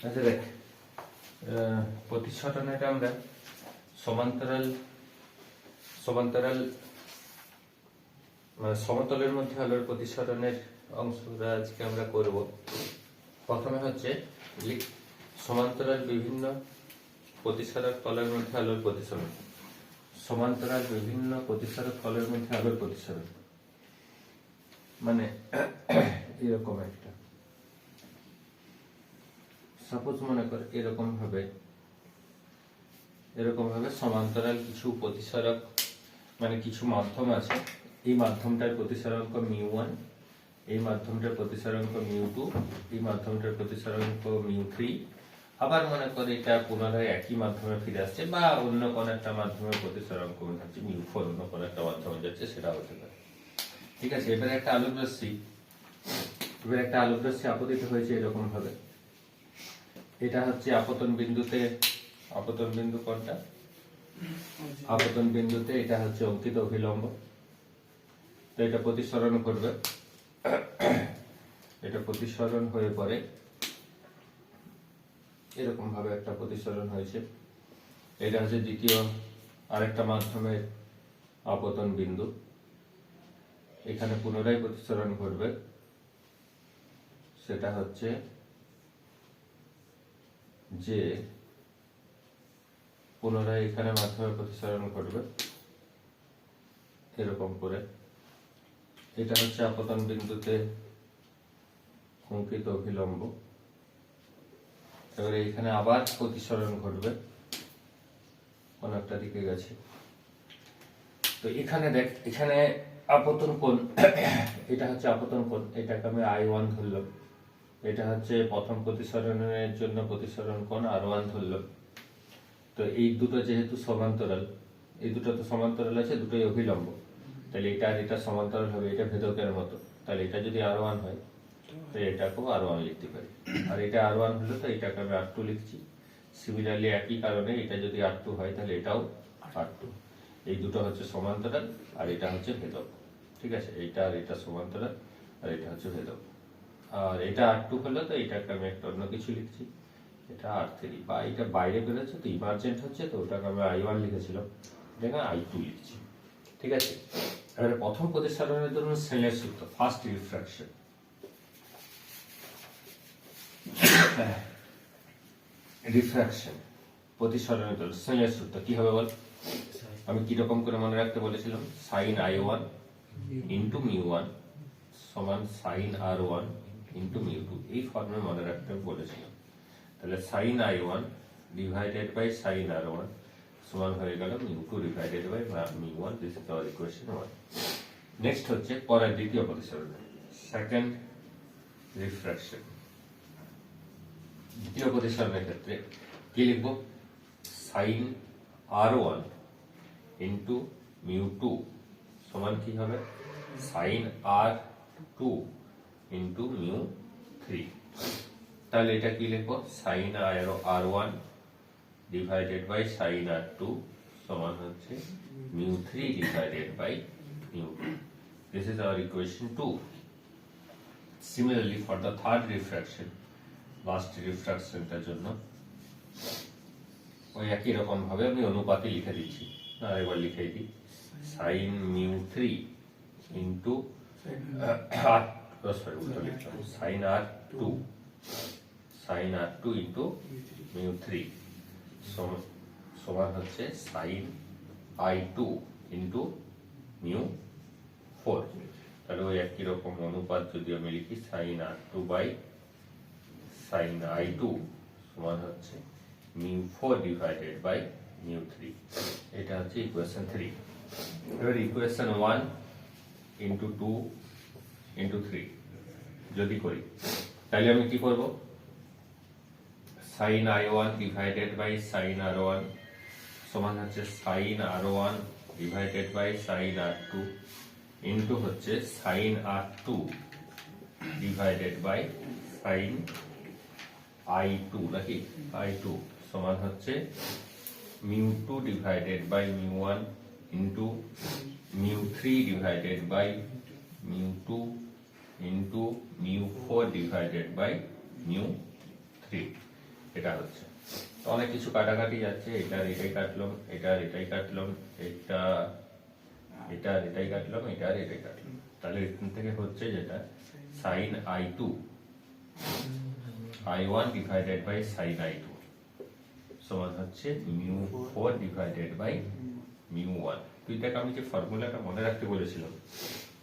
আচ্ছা দেখ, প্রতিসরণের আমরা সমান্তরাল সমতলের মধ্যে আলোর প্রতিসরণের অংশটা আজকে আমরা করব। প্রথমে হচ্ছে সমান্তরাল বিভিন্ন প্রতিসরক তলের মধ্যে আলোর প্রতিসরণ। সমান্তরাল বিভিন্ন প্রতিসরক তলের মধ্যে আলোর প্রতিসরণ মানে এরকম একটা, সাপোজ মনে কর এরকম ভাবে সমান্তরাল কিছু প্রতিসরক মানে কিছু মাধ্যম আছে। এই মাধ্যমটার প্রতিসরাঙ্ক μ1, এই মাধ্যমটার প্রতিসরাঙ্ক μ2, এই মাধ্যমটার প্রতিসরাঙ্ক μ3। আবার মনে করে এটা পুনরায় একই মাধ্যমে ফিরে আসছে বা অন্য কোন একটা মাধ্যমের প্রতিসরাঙ্ক হচ্ছে μ4, অন্য কোন একটা মাধ্যমে যাচ্ছে, সেটা হতে পারে। ঠিক আছে, এবারে একটা আলোক রশ্মি আপতিত হয়েছে এরকম ভাবে। এটা হচ্ছে আপতন বিন্দু কোনটা? আপতন বিন্দুতে এটা হচ্ছে অঙ্কিত অভিলম্ব। তো এটা প্রতিসরণ করবে, এটা প্রতিসরণ হয়ে পরে এরকম ভাবে একটা প্রতিসরণ হয়েছে। এটা হচ্ছে দ্বিতীয় আরেকটা মাধ্যমের আপতন বিন্দু। এখানে পুনরায় প্রতিসরণ করবে, সেটা হচ্ছে যে পুনরায় এখানে মাধ্যমে প্রতিসরণ করবে এরকম করে। এটা হচ্ছে আপতন বিন্দুতে অঙ্কিত অভিলম্ব। এবারে এখানে আবার প্রতিসরণ ঘটবে, কোন একটা দিকে গেছে। তো এখানে দেখ, এখানে আপতন কোণ, এটা হচ্ছে আপতন কোণ, এটাকে আমি I1 ধরলাম। এটা হচ্ছে প্রথম প্রতিসরণের জন্য প্রতিসরণ কোণ R1 ধরলাম। তো এই দুটো যেহেতু সমান্তরাল, এই দুটো তো সমান্তরাল আছে, দুটোই অভিলম্ব, তাহলে এটা আর এটা সমান্তরাল হবে, এটা ভেদকের মতো। তাহলে এটা যদি R1 হয় তো এটাকেও R1 লিখতে পারি, আর এটা R1 হলে তো এটাকে আমি R2 লিখছি। সিমিলারলি একই কারণে এটা যদি R2 হয় তাহলে এটাও R2। এই দুটো হচ্ছে সমান্তরাল আর এটা হচ্ছে ভেদক। ঠিক আছে, এইটা আর এটা সমান্তরাল আর এটা হচ্ছে ভেদক। আর এটা R2 হলে তো এটাকে আমি একটা অন্য কিছু লিখছি, এটা R3, বা এটা বাইরে বেরোচ্ছে তো ইমার্জেন্ট হচ্ছে, তো ওটাকে আমি I1 লিখেছিলাম, এটাকে I2 লিখছি। ঠিক আছে, এবারে প্রথম প্রতিসরণের জন্য স্নেলের সূত্র, ফার্স্ট রিফ্রাকশন। রিফ্রাকশন প্রতিসরণের জন্য স্নেলের সূত্র কি হবে বল? আমি কি রকম করে মনে রাখতে বলেছিলাম? sin I1 ইনটু μ1 সমান sin R1 ইনটু μ2, এই ফর্মে মনে রাখতে বলেছিলাম। তাহলে sin I1 divided by sin R1 সমান হয়ে গেল μ2 divided by μ1। This is our equation 1। Next হচ্ছে পরের দ্বিতীয় প্রতিসরণ, সেকেন্ড রিফ্রাকশন। দ্বিতীয় প্রতিসরণের ক্ষেত্রে কি লিখব? sin R1 ইনটু μ2 সমান কি হবে? sin R2 into μ3। তাহলে এটা কি লিখবো? sin R1 divided by sin R2 সমান হচ্ছে μ3 divided by μ2। This is our equation 2. Similarly, for the third refraction, last refractionটার জন্য ওই একই রকম ভাবে আমি অনুপাতে লিখে দিচ্ছি। আরেকবার লিখে দিই, sin μ3 into sin R2 into μ3 সমান হচ্ছে sin I2 ইনটু μ4। তাহলে ওই একই রকম অনুপাত যদি আমি লিখি, sin R2 by sin I2 সমান হচ্ছে μ4 ডিভাইডেড বাই μ3। এটা হচ্ছে ইকুয়েশন 3। এবার ইকুয়েশন 1 ইনটু 2 ইনটু 3 যদি করি তাহলে আমি কি করব? sin I1 divided by sin R1 সমান হচ্ছে sin R1 divided by sin R2 into হচ্ছে sin R2 divided by sin I2, নাকি I2 সমান হচ্ছে μ2 divided by μ1 into μ3 divided by μ2 into μ4 divided by μ3। এটা হচ্ছে। তো অনেক কিছু কাটাকাটি যাচ্ছে, এটার এটাই কাটলাম, এটার এটাই কাটলাম, এটা এটার এটাই কাটলাম, এটার এটাই কাটলাম। তাহলে এখান থেকে হচ্ছে যেটা sign i2 i1 divided by sign i2 সমান হচ্ছে μ4 ডিভাইডেড বাই μ1। দুইটাকে আমি যে ফর্মুলাটা মনে রাখতে বলেছিলাম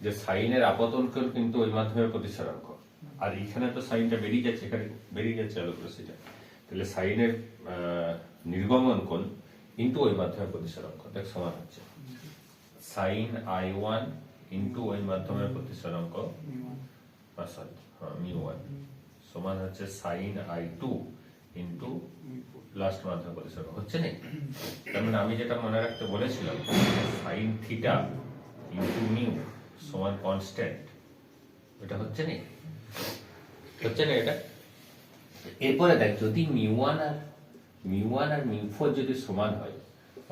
যে সাইনের আপতন কোণ কিন্তু ওই মাধ্যমের প্রতিসরণ কোণ, আর এখানে তো সাইনটা বেরিয়ে যাচ্ছে, এখানে বেরিয়ে যাচ্ছে আলোক রশ্মিটা, তাহলে সাইনের নির্গমন কোণ কিন্তু ওই মাধ্যমের প্রতিসরণ কোণ সমান হচ্ছে সাইন i1 ইন্টু ওই মাধ্যমের প্রতিসরণ কোণ সরি μ1 সমান হচ্ছে সাইন i2 ইন্টু লাস্ট মাধ্যমের প্রতিসরণ হচ্ছে না। তার মানে আমি যেটা মনে রাখতে বলেছিলাম সাইন থিটা ইন্টু মিউ সমান কনস্ট্যান্ট, এটা হচ্ছে না, হচ্ছে না এটা। এরপরে দেখ যদি μ1 আর μ4 যদি সমান হয়,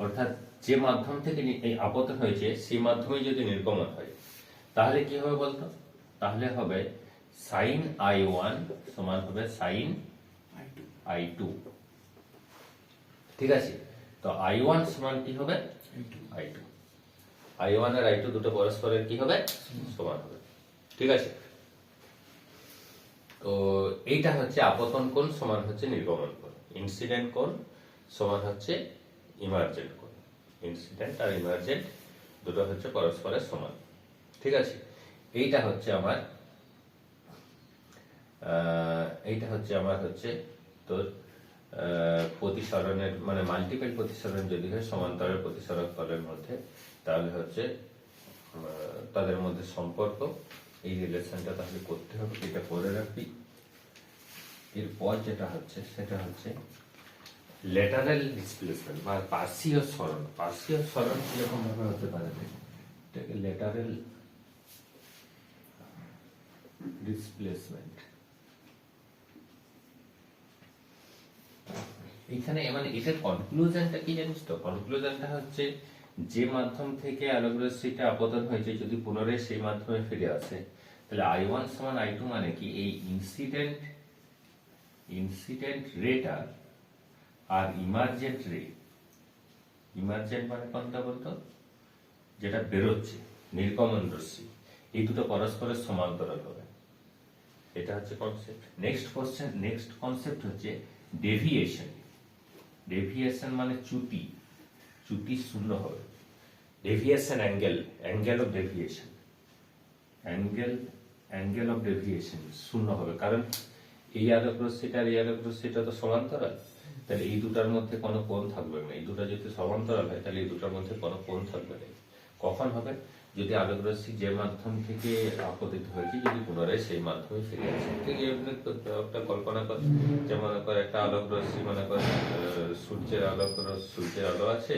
অর্থাৎ যে মাধ্যম থেকে এই আপতন হয়েছে সেই মাধ্যমে যদি নির্গমন হয়, তাহলে কি হবে বলতো? তাহলে হবে সাইন i1 সমান হবে সাইন i2, ঠিক আছে? তো i1 সমান কি হবে? i2, i1 আর i2 দুটো পরস্পরের কি হবে? সমান হবে, ঠিক আছে? তো এইটা হচ্ছে আপতন কোণ সমান হচ্ছে নির্গমন কোণ, ইনসিডেন্ট কোণ সমান হচ্ছে ইমার্জেন্ট কোণ। ইনসিডেন্ট আর ইমার্জেন্ট দুটো হচ্ছে পরস্পরের সমান, ঠিক আছে? এইটা হচ্ছে আমার হচ্ছে তোর প্রতিসরণের মানে মাল্টিপল প্রতিসরণ যদি হয় সমান্তরাল প্রতিসরণ তলের মধ্যে, তাহলে হচ্ছে তাদের মধ্যে সম্পর্ক, এই রিলেশনটা তাহলে করতে হবে, এটা করে রাখবি। এরপর যেটা হচ্ছে সেটা হচ্ছে ল্যাটারাল ডিসপ্লেসমেন্ট বা পার্শ্বীয় সরণ। পার্শ্বীয় সরণ কিরকম ভাবে হতে পারে, এটাকে ল্যাটারাল ডিসপ্লেসমেন্ট। এখানে মানে এটার কনক্লুশনটা কি জানিস তো? কনক্লুশনটা হচ্ছে যে মাধ্যম থেকে আলোক রশ্মিটা আপতন হয়েছে যদি পুনরায় সেই মাধ্যমে ফিরে আসে, তাহলে i1 সমান i2 মানে কি এই ইনসিডেন্ট রেটা আর ইমার্জেন্ট রে, ইমার্জেন্ট মানে কোনটা বলতো? যেটা বেরোচ্ছে নির্গমন রশ্মি, এই দুটো পরস্পরের সমান্তরাল হবে, এটা হচ্ছে কনসেপ্ট। নেক্সট কনসেপ্ট হচ্ছে ডেভিয়েশন। ডেভিয়েশন মানে চ্যুতি শূন্য হবে। Deviation angle of deviation, angle of deviation শূন্য হবে, কারণ এই আলোক রশ্মিটা আর এই আলোক রশ্মিটা তো সমান্তরাল, তাহলে এই দুটার মধ্যে কোনো কোণ থাকবে না। এই দুটো যদি সমান্তরাল হয় তাহলে এই দুটার মধ্যে কোনো কোণ থাকবে না। কখন হবে? যদি আলোক রশ্মি যে মাধ্যম থেকে আপতিত হয়েছে যদি পুনরায় সেই মাধ্যমে ফিরে আসে। ঠিক একটা কল্পনা কর, যে মনে কর একটা আলোক রশ্মি, মনে কর সূর্যের আলো আছে,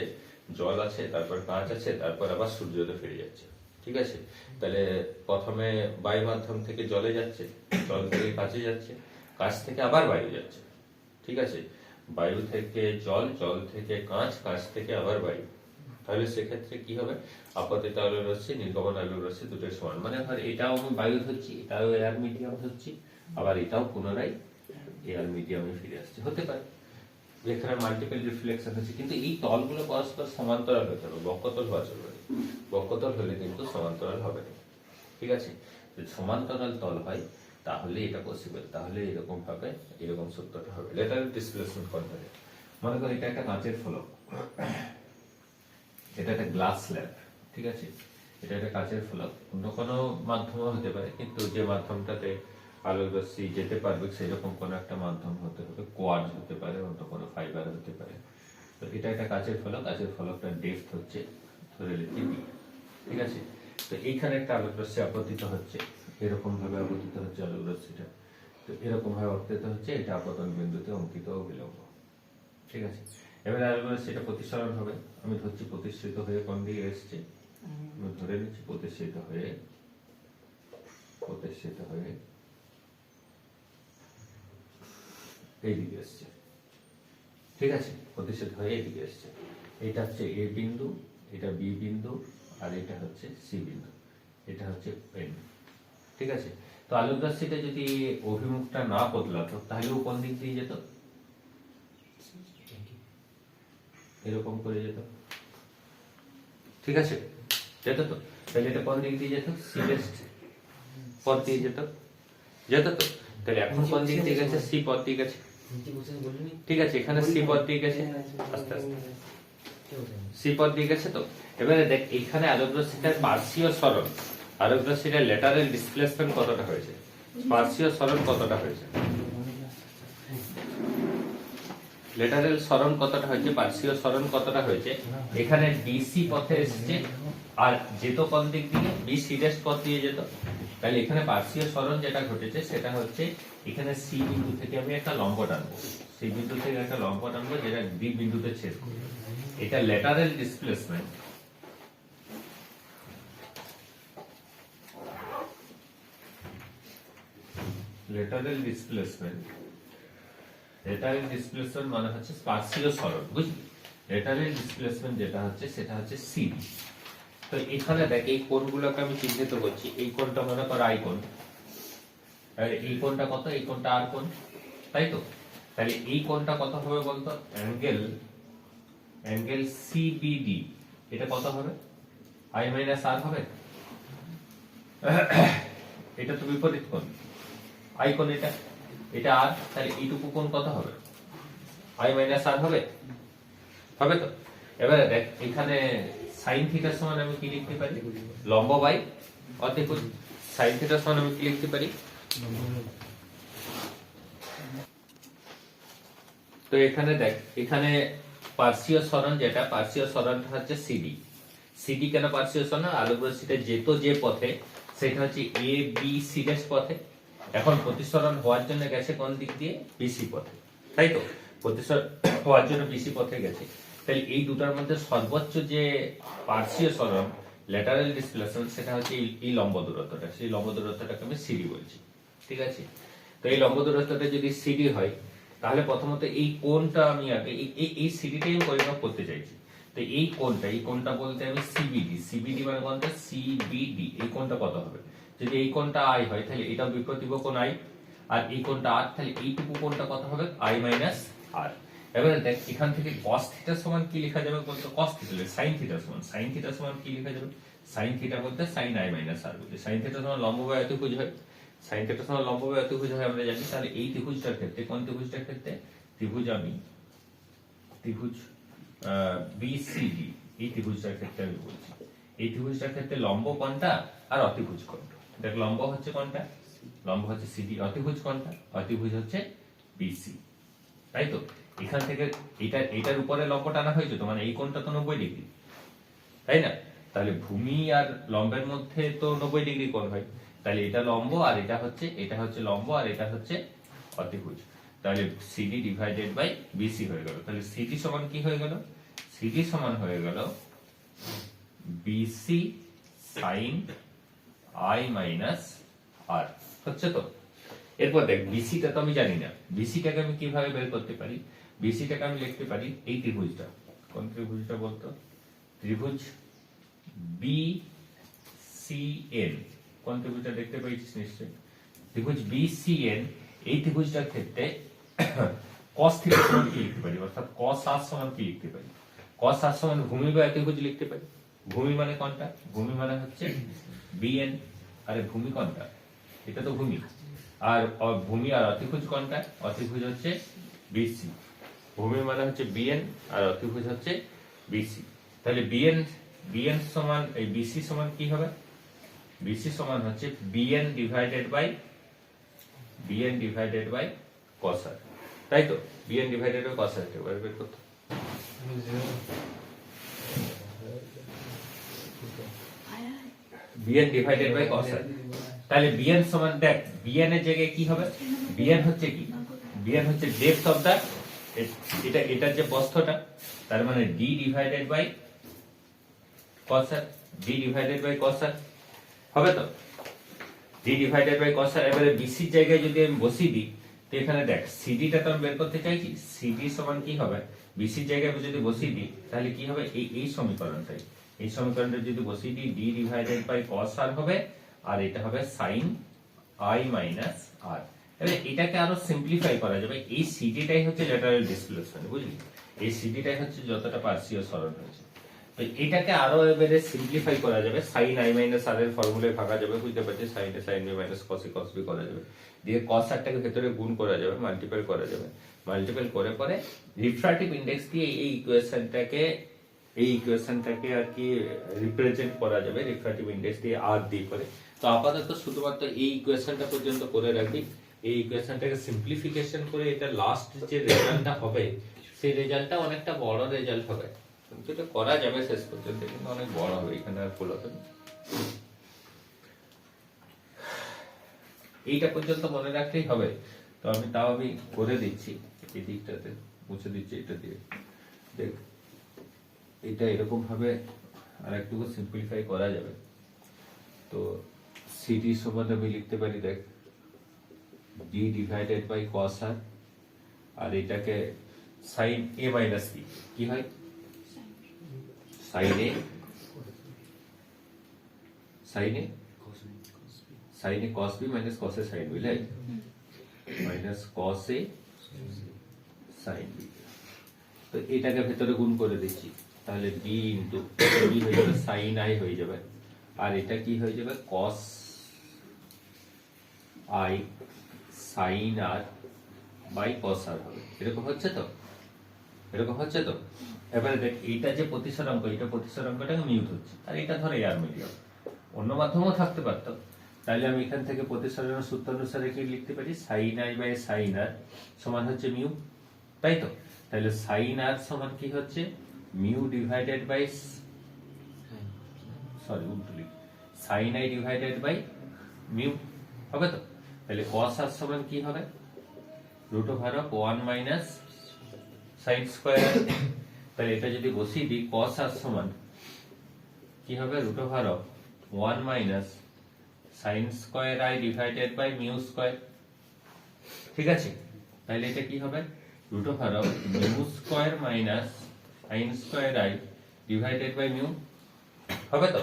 জল আছে, তারপর কাঁচ আছে, তারপর আবার সূর্যতে ফিরে যাচ্ছে, ঠিক আছে? তাহলে প্রথমে বায়ু মাধ্যম থেকে জলে যাচ্ছে, জল থেকে কাঁচে যাচ্ছে, কাঁচ থেকে আবার বায়ু যাচ্ছে, ঠিক আছে? বায়ু থেকে জল, জল থেকে কাঁচ, কাঁচ থেকে আবার বায়ু। তাহলে সেক্ষেত্রে কি হবে? আপতিত আলোক রশ্মি, নির্গমন আলোক রশ্মি দুটোই সমান। মানে ধর এটাও আমি বায়ু ধরছি, এটাও এয়ার মিডিয়াম ধরছি, আবার এটাও পুনরায় এয়ার মিডিয়ামে ফিরে আসছে, হতে পারে যেখানে মাল্টিপল রিফ্লেকশন হচ্ছে। কিন্তু এই তলগুলো পরস্পর সমান্তরাল হতে হবে, বক্ষতল হওয়া চলবে না। বক্ষতল হলে কিন্তু সমান্তরাল হবে না, ঠিক আছে? যদি সমান্তরাল তল হয় তাহলে এটা পসিবল, তাহলে এরকম ভাবে এরকম সূত্রটা হবে। ল্যাটারাল ডিসপ্লেসমেন্ট করতে হবে। মনে কর এটা একটা কাঁচের ফলক, এটা একটা গ্লাস স্ল্যাব, ঠিক আছে? এটা একটা কাঁচের ফলক, অন্য কোনো মাধ্যমও হতে পারে, কিন্তু যে মাধ্যমটাতে আলোক রশ্মি যেতে পারবে সেরকম কোনো একটা মাধ্যম হতে হবে, কোয়ার্টজ হতে পারে, অন্য কোনো ফাইবার হতে পারে। তো এটা একটা কাঁচের ফলক, কাঁচের ফলকটার ডেপথ হচ্ছে ধরে লিখি d, ঠিক আছে? তো এইখানে একটা আলোক রশ্মি আপতিত হচ্ছে, এরকম ভাবে আপতিত হচ্ছে আলোক রশ্মিটা, তো এরকম ভাবে আপতিত হচ্ছে, এটা আপতন বিন্দুতে অঙ্কিত অভিলম্ব, ঠিক আছে? এবারে আলোক রশ্মিটা প্রতিসরণ হবে, আমি ধরছি প্রতিসরিত হয়ে কোন দিকে এসছে, আমি ধরে নিচ্ছি প্রতিসরিত হয়ে এইদিকে এসছে, ঠিক আছে? প্রতিসরিত হয়ে এইদিকে এসছে। এটা হচ্ছে এ বিন্দু, এটা বি বিন্দু, আর এটা হচ্ছে সি বিন্দু, এটা হচ্ছে এন, ঠিক আছে? তো আলোক রশ্মিটা যদি অভিমুখটা না বদলাতো তাহলেও কোন দিক দিয়ে যেত? এরকম করে যেত, ঠিক আছে, যেত তো। তাহলে এটা কোন দিক দিয়ে যেত, সি বেস্ট পথ দিয়ে যেত, যেত তো। তাহলে এখন কোন দিক দিয়ে গেছে, সি পথ দিয়ে গেছে, ঠিক আছে। এখানে সি পথ দিয়ে গেছে, আস্তে আস্তে সি পথ দিয়ে গেছে তো। এবারে দেখ এখানে আলোক রশ্মিটার পার্শ্বীয় সরণ, আলোক রশ্মিটার ল্যাটারাল ডিসপ্লেসমেন্ট কতটা হয়েছে, পার্শ্বীয় সরণ কতটা হয়েছে, ল্যাটারাল সরণ কতটা হয়েছে, পার্শ্বীয় সরণ কতটা হয়েছে। এখানে বিসি পথে এসেছে আর যেত কোন দিক দিয়ে, বিসি ড্যাশ পথ দিয়ে যেত। তাহলে এখানে পার্শ্বীয় সরণ যেটা ঘটেছে সেটা হচ্ছে এখানে সি বিন্দু থেকে আমি একটা লম্ব টানবো, সি বিন্দু থেকে একটা লম্ব টানবো যেটা বি বিন্দুতে ছেদ করবে। এটা lateral displacement, lateral displacement, lateral displacement মানে হচ্ছে পার্শ্বীয় সরণ, বুঝলি। ল্যাটারাল ডিসপ্লেসমেন্ট যেটা হচ্ছে সেটা হচ্ছে সি। তো এখানে দেখ এই কোণগুলোকে আমি চিহ্নিত করছি, এই কোণটা মনে কর আই কোণ, আর এই কোণটা কত, এই কোণটা আর কোণ, তাই তো। তাহলে এই কোণটা কত হবে বলতো, অ্যাঙ্গেল সিবিডি, এটা কত হবে, আই মাইনাস আর হবে। এটা তো বিপরীত কোণ, আই কোণ এটা, এটা আর, তাহলে এইটুকু কোণ কত হবে, আই মাইনাস আর হবে, হবে তো। এবারে দেখ এখানে সাইন থিটার সমান আমি কি লিখতে পারি, লম্ব বাই অতিভুজ। সাইন থিটার সমান আমি কি লিখতে পারি, তো এখানে দেখ এখানে পার্শ্বীয় সরণ যেটা, পার্শ্বীয় সরণটা হচ্ছে সিডি। সিডি কেন পার্শ্বীয় সরণ, আলোক রশ্মিটা যেত যে পথে সেটা হচ্ছে এ বি সি ড্যাশ পথে। এখন প্রতিসরণ হওয়ার জন্য গেছে কোন দিক দিয়ে, বিসি পথে, তাই তো। প্রতিসরণ হওয়ার জন্য বিসি পথে গেছে। তাহলে এই দুটার মধ্যে সর্বোচ্চ যে পার্শ্বীয় সরণ, ল্যাটারাল ডিসপ্লেসমেন্ট, সেটা হচ্ছে এই লম্ব দূরত্বটা, সেই লম্ব দূরত্বটাকে আমি সিডি বলছি, ঠিক আছে। তো এই লম্ব দূরত্বটা যদি সিডি হয় তাহলে প্রথমত এই কোণটা আমি আগে এই সিডিটাই আমি পরিমাপ করতে চাইছি। তো এই কোণটা বলতে আমি সিবিডি, সিবিডি মানে কোনটা, সিবিডি, এই কোণটা কত হবে। যদি এই কোণটা আই হয় তাহলে এটা বিপ্রতিভ কোণ আই, আর এই কোণটা আর, তাহলে এইটুকু কোণটা কত হবে, আই মাইনাস আর। এবারে দেখ এখান থেকে cos থিটা সমান কি লেখা যাবে বলতো, cos থিটা, sin থিটা সমান, sin থিটা সমান কি লেখা যাবে, sin থিটা বলতে sin i মাইনাস আর বলতে, sin থিটা সমান লম্ব বাই অতিভুজ হয়, sin থিটা সমান লম্ব বাই অতিভুজ হয় আমরা জানি। তাহলে এই ত্রিভুজটার ক্ষেত্রে, কোন ত্রিভুজটার ক্ষেত্রে, ত্রিভুজ বিসিডি, এই ত্রিভুজটার ক্ষেত্রে আমি বলছি। এই ত্রিভুজটার ক্ষেত্রে লম্ব কোনটা আর অতিভুজ কোনটা, দেখ লম্ব হচ্ছে কোনটা, লম্ব হচ্ছে সিডি, অতিভুজ কোনটা, অতিভুজ হচ্ছে বিসি, তাই তো। এখান থেকে এটার উপরে লম্ব টানা হয়েছে তো, মানে এই কোণটা তো 90 ডিগ্রি, তাই না। তাহলে ভূমি আর লম্বের মধ্যে তো 90 ডিগ্রি কোণ হয়, তাহলে এটা লম্ব আর এটা হচ্ছে লম্ব আর এটা হচ্ছে অতিভুজ। তাহলে সিডি ডিভাইডেড বাই বিসি হয়ে গেল। তাহলে সিডি সমান কি হয়ে গেল, সিডি সমান হয়ে গেল বিসি সাইন আই মাইনাস আর, হচ্ছে তো। এরপর দেখ বিসিটা তো আমি জানি না, বিসিটাকে আমি কিভাবে বের করতে পারি, বিসিটাকে আমি লিখতে পারি এই ত্রিভুজটা, কোন ত্রিভুজটা বলতো, ত্রিভুজ বিসিএন, কোন ত্রিভুজটা দেখতে পেয়েছিস নিশ্চয়ই, ত্রিভুজ বিসিএন। এই ত্রিভুজটার ক্ষেত্রে cos থিটা সমান কি লিখতে পারি, অর্থাৎ cos r সমান কি লিখতে পারি, cos r সমান ভূমি বা ত্রিভুজ লিখতে পারি। ভূমি মানে কোনটা, ভূমি মানে হচ্ছে বিএন, আরে ভূমি কোনটা, এটা তো ভূমি, আর ভূমি আর অতিভুজ কোনটা, অতিভুজ হচ্ছে বিসি। ভূমি মানে হচ্ছে বিএন আর অতিভুজ হচ্ছে বিসি। তাহলে বিএন সমান এই বিসি সমান কি হবে, বিসি সমান হচ্ছে BN divided by cos r, তাই তো। BN divided by cos r কে বের করতে, BN divided by cos r। তাহলে বিএন সমান, দেখ বিএন এর জায়গায় কি হবে, বিএন হচ্ছে কি, বিএন হচ্ছে ডেপথ অফ দা, এটার যে প্রস্থটা, তার মানে d divided by cos r, d divided by cos r হবে তো, d divided by cos r। এবারে বিসি জায়গায় যদি আমি বসিয়ে দিই, তো এখানে দেখ সিডিটা তো আমি বের করতে চাইছি, সিডি সমান কি হবে, বিসি জায়গায় যদি বসিয়ে দিই তাহলে কি হবে, এই সমীকরণটাই, এই সমীকরণটা যদি বসিয়ে দিই, d divided by cos r হবে, আর এটা হবে sin i মাইনাস আর। এবারে এটাকে আরো সিম্পলিফাই করা যাবে, এই সিডিটাই হচ্ছে ল্যাটারাল ডিসপ্লেসমেন্ট, বুঝলি। এই সিডিটাই হচ্ছে যতটা পার্শ্বীয় সরণ হয়েছে। তো এটাকে আরো এবারে সিম্পলিফাই করা যাবে, সাইন আই মাইনাস আর এর ফর্মুলায় ভাঙা যাবে, বুঝতে পারছি, সাইন এ সাইন বি মাইনাস কস এ কস বি করা যাবে, দিয়ে কস আরটাকে ভেতরে গুণ করা যাবে, মাল্টিপ্লাই করা যাবে, মাল্টিপ্লাই করে পরে রিফ্র্যাক্টিভ ইনডেক্স দিয়ে এই ইকুয়েশনটাকে আর কি রিপ্রেজেন্ট করা যাবে রিফ্র্যাক্টিভ ইনডেক্স দিয়ে আর দিয়ে করে। তো আপাতত শুধুমাত্র এই ইকুয়েশনটা পর্যন্ত করে রাখি, এই ইকুয়েশনটাকে সিম্পলিফিকেশন করে এটা লাস্ট যে রেজাল্টটা হবে সেই রেজাল্টটা অনেকটা বড় রেজাল্ট হবে, কিন্তু এটা করা যাবে শেষ পর্যন্ত, কিন্তু অনেক বড় হবে, এখানে আর ফুল হবে না। এইটা পর্যন্ত মনে রাখলেই হবে। তো আমি করে দিচ্ছি, এই দিকটাতে মুছে দিচ্ছি এটা দিয়ে। দেখ এটা এরকম ভাবে আর একটু সিম্পলিফাই করা যাবে। তো সিডি সমান আমি লিখতে পারি, দেখ d divided by cos r, আর এটাকে sin a মাইনাস b কি হয়, sin a cos b minus cos a sin b, minus cos a sin b। তো এটাকে ভেতরে গুণ করে দিচ্ছি, তাহলে b ইনটু b হয়ে যাবে sin i হয়ে যাবে, আর এটা কি হয়ে যাবে cos i sin r by cos r হবে। এরকম হচ্ছে তো, এরকম হচ্ছে তো। এবারে দেখ এইটা যে প্রতিসরাঙ্ক, এটা প্রতিসরাঙ্কটাকে মিউ ধরছি, আর এটা ধরে আর মিডিয়াম, অন্য মাধ্যমেও থাকতে পারত। তাহলে আমি এখান থেকে প্রতিসরণের সূত্র অনুসারে কি লিখতে পারি, sin i by sin r সমান হচ্ছে মিউ, তাই তো। তাহলে sin r সমান কি হচ্ছে mu divided by sin i divided by mu হবে তো। তাহলে cos r সমান কি হবে, root over of 1 minus sin square. তাহলে এটা যদি বসিয়ে দিই, cos r সমান কি হবে, root over of 1 minus sin square i divided by mu square, ঠিক আছে। তাহলে এটা কি হবে, root over of mu square minus sin square i divided by mu হবে তো।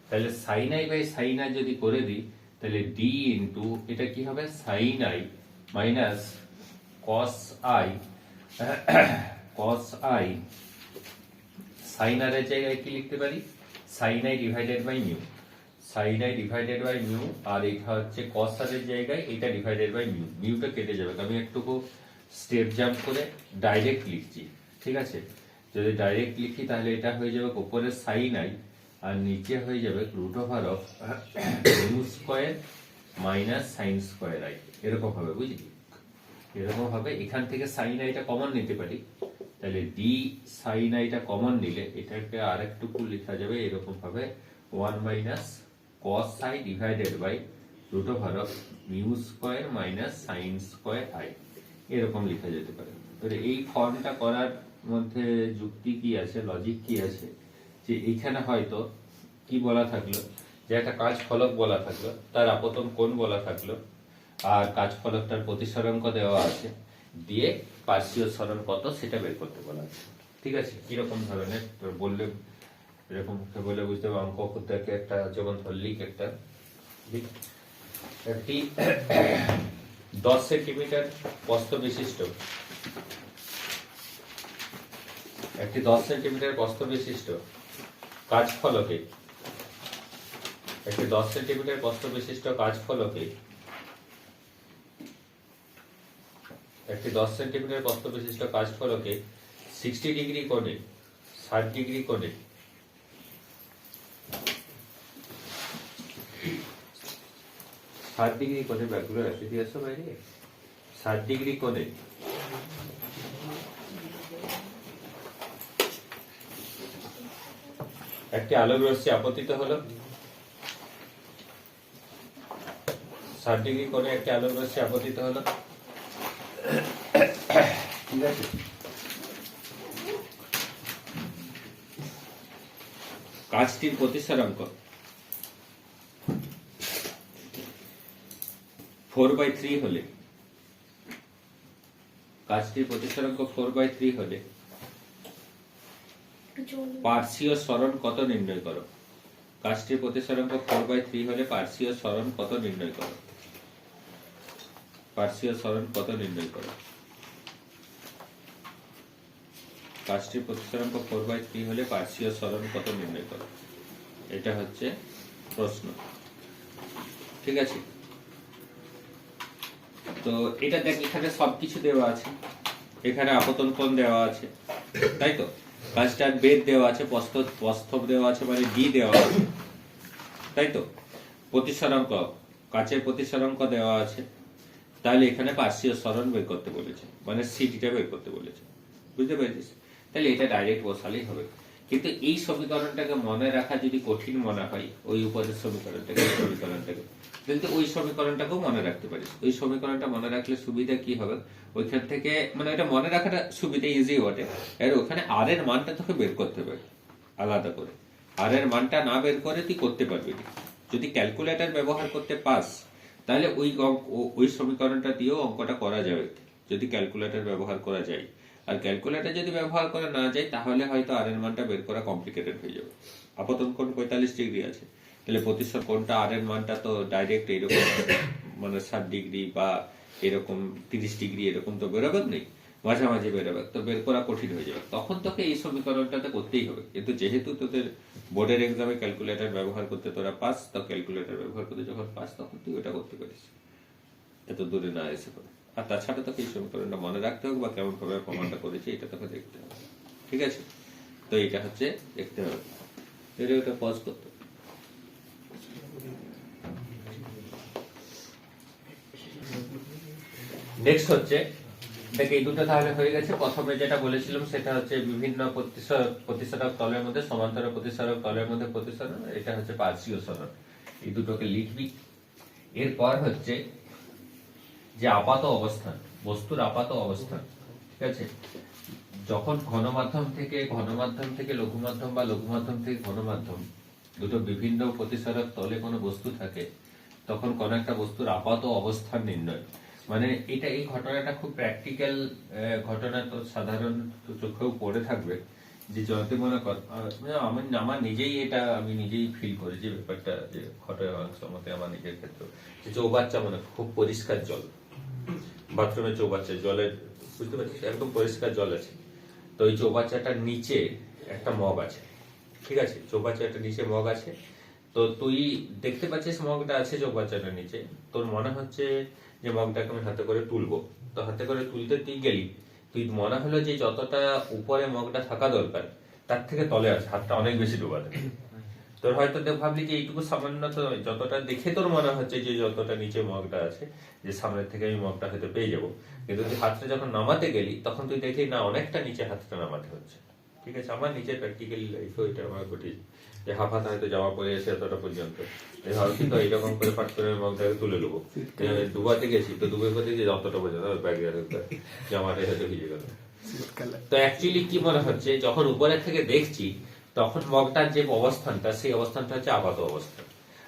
তাহলে sin i by sin r যদি করে দিই, তাহলে d ইনটু এটা কি হবে sin i minus cos i sin r এর জায়গায় কি লিখতে পারি, sin i divided by mu, sin i divided by mu, আর এটা হচ্ছে cos r এর জায়গায় এটা ডিভাইডেড বাই মিউ, মিউটা কেটে যাবে। আমি একটুকু স্টেপ জাম্প করে ডাইরেক্ট লিখছি, ঠিক আছে। যদি ডাইরেক্ট লিখি তাহলে এটা হয়ে যাবে উপরে sin i আর নিচে হয়ে যাবে root over of mu square minus sin square i, এরকম হবে, বুঝলি, এরকম হবে। এখান থেকে sin i টা কমন নিতে পারি, তাহলে d sin i টা কমন নিলে এটাকে আরেকটুকু লেখা যাবে এরকম ভাবে 1 minus cos i divided by root over of mu square minus sin square i, এরকম লেখা যেতে পারে। তাহলে এই ফর্মটা করার মধ্যে যুক্তি কি আছে, লজিক কি আছে, যে এখানে হয়তো কি বলা থাকলো, যে একটা কাজ ফলক বলা থাকলো, তার আপতন কোণ বলা থাকলো, আর কাজ ফলকটার প্রতিসরাঙ্ক দেওয়া আছে, দিয়ে পার্শ্বীয় সরণ কত সেটা বের করতে বলা আছে, ঠিক আছে। কিরকম ধরনের তোর বললে এরকম বলে বুঝতে পারবো, অঙ্ক করতে একটা যেমন ধরলি একটা একটি 10 সেন্টিমিটার প্রস্থ বিশিষ্ট একটি 10 সেন্টিমিটার প্রস্থ বিশিষ্ট কাজ ফলকে, একটি 10 সেন্টিমিটার প্রস্থ বিশিষ্ট কাজ ফলকে একটি 10 সেন্টিমিটার প্রস্থ বিশিষ্ট কাজ ফলকে 60 ডিগ্রি কোণে 60 ডিগ্রি কোণে 60 ডিগ্রি কোণে ব্যাকগুলো রাখতে দিয়ে আসো বাইরে, 60 ডিগ্রি কোণে একটি আলোক রশ্মি আপতিত হলো, 60 ডিগ্রি কোণে একটি আলোক রশ্মি আপতিত হলো, ঠিক আছে। কাজটির প্রতিসরাঙ্ক 4/3 হলে, কাজটির প্রতিসরাঙ্ক 4/3 হলে পার্শ্বীয় সরণ কত নির্ণয় করো। কাজটির প্রতিসরাঙ্ক 4/3 হলে পার্শ্বীয় সরণ কত নির্ণয় করো, পার্শ্বীয় সরণ কত নির্ণয় করো। কাজটির প্রতিসরাঙ্ক 4/3 হলে পার্শ্বীয় সরণ কত নির্ণয় করো, এটা হচ্ছে প্রশ্ন। ঠিক আছে, তো এটা দেখ এখানে সবকিছু দেওয়া আছে, এখানে আপতন কোণ দেওয়া আছে, তাই তো, কাজটার বেদ দেওয়া আছে, প্রস্থ দেওয়া আছে, মানে ডি দেওয়া আছে, তাই তো, প্রতিসরাঙ্ক, কাচের প্রতিসরাঙ্ক দেওয়া আছে, তাহলে এখানে পার্শ্বীয় সরণ বের করতে বলেছে, মানে সিটিটা বের করতে বলেছে, বুঝতে পেরেছিস? তাহলে এটা ডাইরেক্ট বসালেই হবে। কিন্তু এই সমীকরণটাকে মনে রাখা যদি কঠিন মনে হয়, ওই উপরের সমীকরণটাকে, কিন্তু ওই সমীকরণটাকেও মনে রাখতে পারিস। ওই সমীকরণটা মনে রাখলে সুবিধা কি হবে, ওইখান থেকে মানে এটা মনে রাখাটা সুবিধা, ইজি বটে। এর ওখানে আর এর মানটা তোকে বের করতে হবে আলাদা করে। আর এর মানটা না বের করে তুই করতে পারবি না। যদি ক্যালকুলেটর ব্যবহার করতে পাস তাহলে ওই সমীকরণটা দিয়েও অঙ্কটা করা যাবে, যদি ক্যালকুলেটর ব্যবহার করা যায়। আর ক্যালকুলেটর যদি ব্যবহার করা না যায় তাহলে হয়তো আর এর মানটা বের করা কমপ্লিকেটেড হয়ে যাবে। আপতন কোণ 45 ডিগ্রি আছে, তাহলে প্রতিসর কোণটা আর এর মানটা তো ডাইরেক্ট এরকম মানে 60 ডিগ্রি বা এরকম 30 ডিগ্রি এরকম তো বেরোবে নেই, মাঝামাঝি বেরোবে, তো বের করা কঠিন হয়ে যাবে। তখন তোকে এই সমীকরণটাতে করতেই হবে। কিন্তু যেহেতু তোদের বোর্ডের এক্সামে ক্যালকুলেটর ব্যবহার করতে তোরা পাস, তো ক্যালকুলেটর ব্যবহার করতে যখন পাস তখন তুই ওটা করতে পারিস, এত দূরে না এসে করে। আর তাছাড়া তোকে এই সমীকরণটা মনে রাখতে হবে, বা কেমন ভাবে প্রমাণটা করেছে এটা তোকে দেখতে হবে। ঠিক আছে, তো এটা হচ্ছে দেখতে হবে, এটা পজ করতে হবে। নেক্সট হচ্ছে দেখ, এই দুটো তাহলে হয়ে গেছে। প্রথমে যেটা বলেছিলাম সেটা হচ্ছে বিভিন্ন প্রতিসরক তলের মধ্যে সমান্তরাল প্রতিসরক তলের মধ্যে প্রতিসরণ, এটা হচ্ছে পার্শ্বীয় সরণ। এই দুটোকে লিখবি। এরপর হচ্ছে যে আপাত অবস্থান, বস্তুর আপাত অবস্থান। ঠিক আছে, যখন ঘনমাধ্যম থেকে লঘু মাধ্যম বা লঘু মাধ্যম থেকে ঘনমাধ্যম দুটো বিভিন্ন প্রতিসরক তলে কোনো বস্তু থাকে, তখন কোন একটা বস্তুর আপাত অবস্থান নির্ণয়, মানে এটা এই ঘটনাটা খুব প্র্যাকটিক্যাল ঘটনা, তো সাধারণ চোখেও পড়ে থাকবে। যে যদি মনে কর, আমার নিজেই এটা আমি নিজেই ফিল করি যে ব্যাপারটা যে ঘটে অনেক সময় আমার নিজের ক্ষেত্রে, যে চৌবাচ্চা মানে খুব পরিষ্কার জল, বাথরুমের চৌবাচ্চা জলের, বুঝতে পারছিস, একদম পরিষ্কার জল আছে, তো ওই চৌবাচ্চাটার নিচে একটা মগ আছে। ঠিক আছে, চৌবাচ্চাটার নিচে মগ আছে, তো তুই দেখতে পাচ্ছিস মগটা আছে চৌবাচ্চাটার নিচে, তোর মনে হচ্ছে যে মগটাকে আমি হাতে করে তুলবো, তো হাতে করে তুলতে তুই গেলি, তুই মনে হলো যে যতটা উপরে মগটা থাকা দরকার তার থেকে তলে আছে, হাতটা অনেক বেশি ডুবাতে, তোর হয়তো ভাবলি যে এইটুকু সামান্য, তো যতটা দেখে তোর মনে হচ্ছে যে যতটা নিচে মগটা আছে, যে সামনের থেকে আমি মগটা হয়তো পেয়ে যাবো, কিন্তু তুই হাতটা যখন নামাতে গেলি তখন তুই দেখলি না, অনেকটা নিচে হাতটা নামাতে হচ্ছে। ঠিক আছে, আমার নিজের প্র্যাকটিক্যালি লাইফে ওইটা আমার ঘটেছে, যে হাফ হাত হয়তো জামা পরে এসে এতটা পর্যন্ত ভাবছি তো এইরকম করে পাট করে মগটাকে তুলে নেবো, ডুবাতে গেছি তো ডুবে করতে যে যতটা পর্যন্ত জামাটা হয়তো ভিজে গেল। তো অ্যাকচুয়ালি কি মনে হচ্ছে, যখন উপরের থেকে দেখছি তখন মগটার যে অবস্থানটা, সেই অবস্থানটা হচ্ছে আপাত অবস্থান,